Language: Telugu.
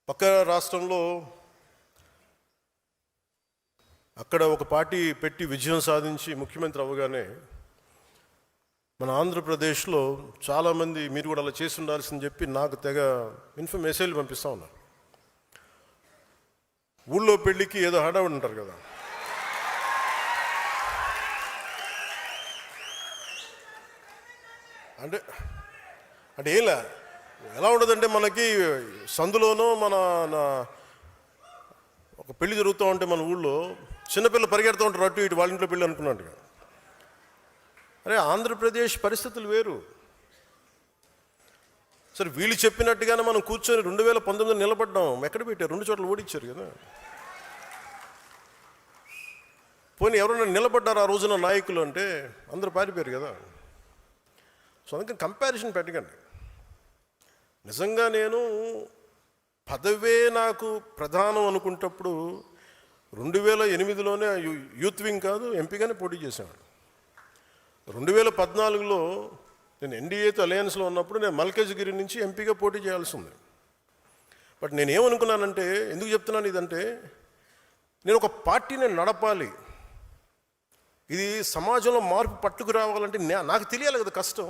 పక్క రాష్ట్రంలో అక్కడ ఒక పార్టీ పెట్టి విజయం సాధించి ముఖ్యమంత్రి అవ్వగానే మన ఆంధ్రప్రదేశ్లో చాలామంది మీరు కూడా అలా చేసి ఉండాల్సిందని చెప్పి నాకు తెగ మెసేజ్లు పంపిస్తూ ఉన్నారు. ఊళ్ళో పెళ్ళికి ఏదో హడావుడి ఉంటారు కదా, అంటే అంటే ఎలా ఉండదంటే మనకి సందులోనో ఒక పెళ్లి జరుగుతూ ఉంటే మన ఊళ్ళో చిన్నపిల్లలు పరిగెడుతూ ఉంటారు అటు ఇటు, వాళ్ళ ఇంట్లో పెళ్ళి అనుకున్నట్టుగా. అరే ఆంధ్రప్రదేశ్ పరిస్థితులు వేరు. సరే వీళ్ళు చెప్పినట్టుగానే మనం కూర్చొని 2019 నిలబడ్డాం. ఎక్కడ పెట్టారు? 2 చోట్ల ఓడించారు కదా. పోనీ ఎవరైనా నిలబడ్డారు ఆ రోజున నాయకులు అంటే అందరూ పారిపోయారు కదా. సో అందుకని కంపారిజన్ పెట్టకండి. నిజంగా నేను పదవే నాకు ప్రధానం అనుకుంటప్పుడు 2008లోనే యూత్ వింగ్ కాదు ఎంపీగానే పోటీ చేశాను. 2014లో నేను ఎన్డీఏతో అలయన్స్లో ఉన్నప్పుడు నేను మల్కాజ్గిరి నుంచి ఎంపీగా పోటీ చేయాల్సి ఉంది. బట్ నేనేమనుకున్నానంటే, ఎందుకు చెప్తున్నాను ఇదంటే, నేను ఒక పార్టీని నడపాలి, ఇది సమాజంలో మార్పు పట్టుకురావాలంటే నాకు తెలియాలి కదా కష్టం.